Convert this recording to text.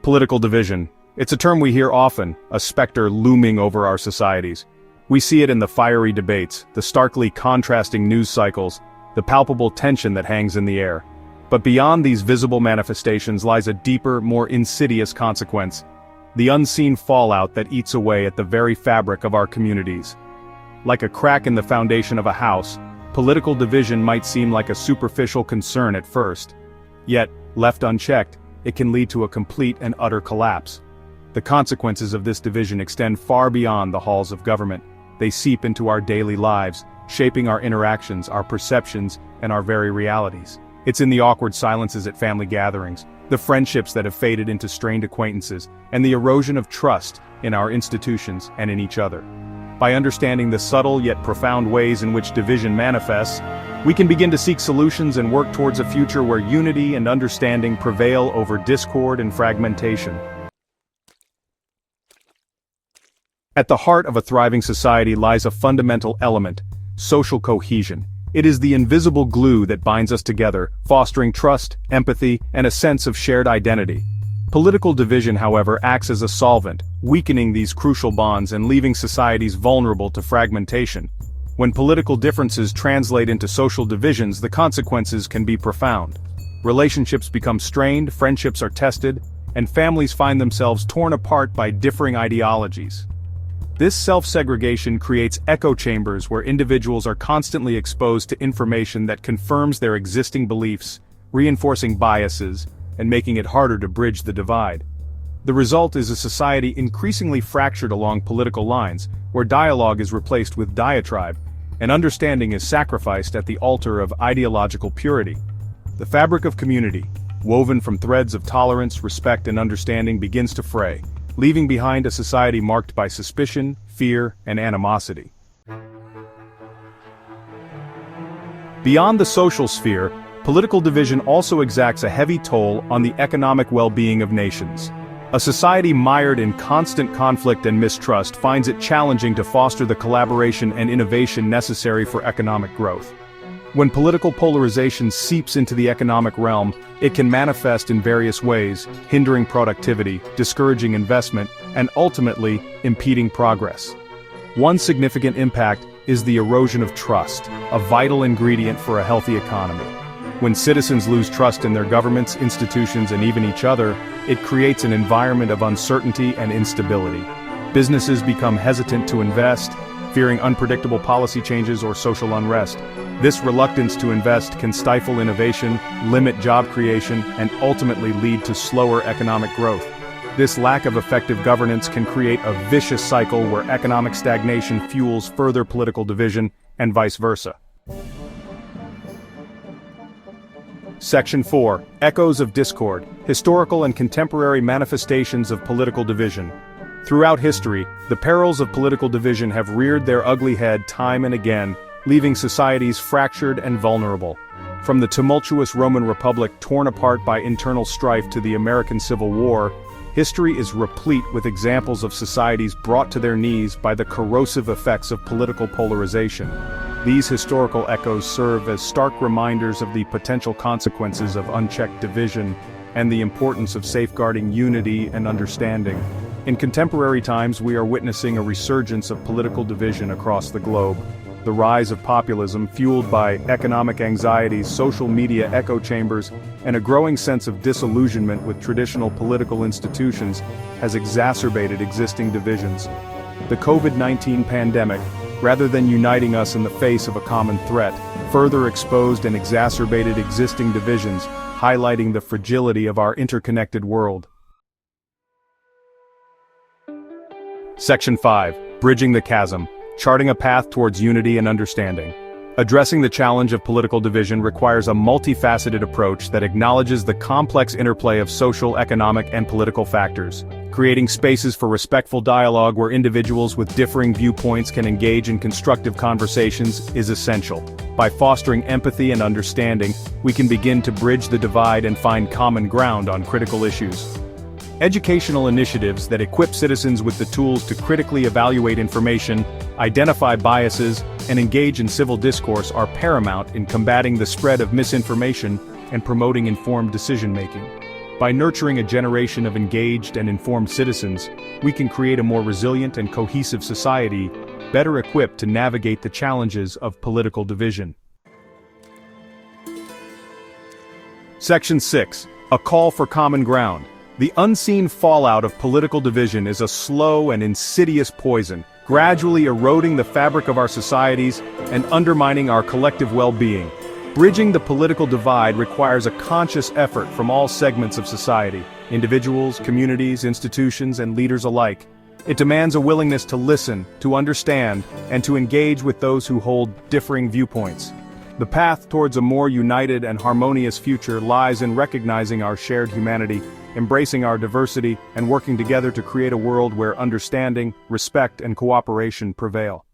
Political division. It's a term we hear often, a specter looming over our societies. We see it in the fiery debates, the starkly contrasting news cycles, the palpable tension that hangs in the air. But beyond these visible manifestations lies a deeper, more insidious consequence: the unseen fallout that eats away at the very fabric of our communities. Like a crack in the foundation of a house, political division might seem like a superficial concern at first. Yet, left unchecked, it can lead to a complete and utter collapse. The consequences of this division extend far beyond the halls of government. They seep into our daily lives, shaping our interactions, our perceptions, and our very realities. It's in the awkward silences at family gatherings, the friendships that have faded into strained acquaintances, and the erosion of trust in our institutions and in each other. By understanding the subtle yet profound ways in which division manifests, we can begin to seek solutions and work towards a future where unity and understanding prevail over discord and fragmentation. At the heart of a thriving society lies a fundamental element: social cohesion. It is the invisible glue that binds us together, fostering trust, empathy, and a sense of shared identity. Political division, however, acts as a solvent, weakening these crucial bonds and leaving societies vulnerable to fragmentation. When political differences translate into social divisions, the consequences can be profound. Relationships become strained, friendships are tested, and families find themselves torn apart by differing ideologies. This self-segregation creates echo chambers where individuals are constantly exposed to information that confirms their existing beliefs, reinforcing biases, and making it harder to bridge the divide. The result is a society increasingly fractured along political lines, where dialogue is replaced with diatribe, and understanding is sacrificed at the altar of ideological purity. The fabric of community, woven from threads of tolerance, respect, and understanding, begins to fray, leaving behind a society marked by suspicion, fear, and animosity. Beyond the social sphere, political division also exacts a heavy toll on the economic well-being of nations. A society mired in constant conflict and mistrust finds it challenging to foster the collaboration and innovation necessary for economic growth. When political polarization seeps into the economic realm, it can manifest in various ways, hindering productivity, discouraging investment, and ultimately, impeding progress. One significant impact is the erosion of trust, a vital ingredient for a healthy economy. When citizens lose trust in their governments, institutions, and even each other, it creates an environment of uncertainty and instability. Businesses become hesitant to invest, fearing unpredictable policy changes or social unrest. This reluctance to invest can stifle innovation, limit job creation, and ultimately lead to slower economic growth. This lack of effective governance can create a vicious cycle where economic stagnation fuels further political division, and vice versa. Section 4. Echoes of Discord: Historical and Contemporary Manifestations of Political Division. Throughout history, the perils of political division have reared their ugly head time and again, leaving societies fractured and vulnerable. From the tumultuous Roman Republic torn apart by internal strife to the American Civil War, history is replete with examples of societies brought to their knees by the corrosive effects of political polarization. These historical echoes serve as stark reminders of the potential consequences of unchecked division and the importance of safeguarding unity and understanding. In contemporary times, we are witnessing a resurgence of political division across the globe. The rise of populism, fueled by economic anxieties, social media echo chambers, and a growing sense of disillusionment with traditional political institutions, has exacerbated existing divisions. The COVID-19 pandemic, rather than uniting us in the face of a common threat, further exposed and exacerbated existing divisions, highlighting the fragility of our interconnected world. Section 5. Bridging the Chasm: Charting a Path Towards Unity and Understanding. Addressing the challenge of political division requires a multifaceted approach that acknowledges the complex interplay of social, economic, and political factors. Creating spaces for respectful dialogue where individuals with differing viewpoints can engage in constructive conversations is essential. By fostering empathy and understanding, we can begin to bridge the divide and find common ground on critical issues. Educational initiatives that equip citizens with the tools to critically evaluate information, identify biases, and engage in civil discourse are paramount in combating the spread of misinformation and promoting informed decision-making. By nurturing a generation of engaged and informed citizens, we can create a more resilient and cohesive society, better equipped to navigate the challenges of political division. Section 6. A call for common ground. The unseen fallout of political division is a slow and insidious poison, gradually eroding the fabric of our societies and undermining our collective well-being. Bridging the political divide requires a conscious effort from all segments of society, individuals, communities, institutions, and leaders alike. It demands a willingness to listen, to understand, and to engage with those who hold differing viewpoints. The path towards a more united and harmonious future lies in recognizing our shared humanity, embracing our diversity, and working together to create a world where understanding, respect, and cooperation prevail.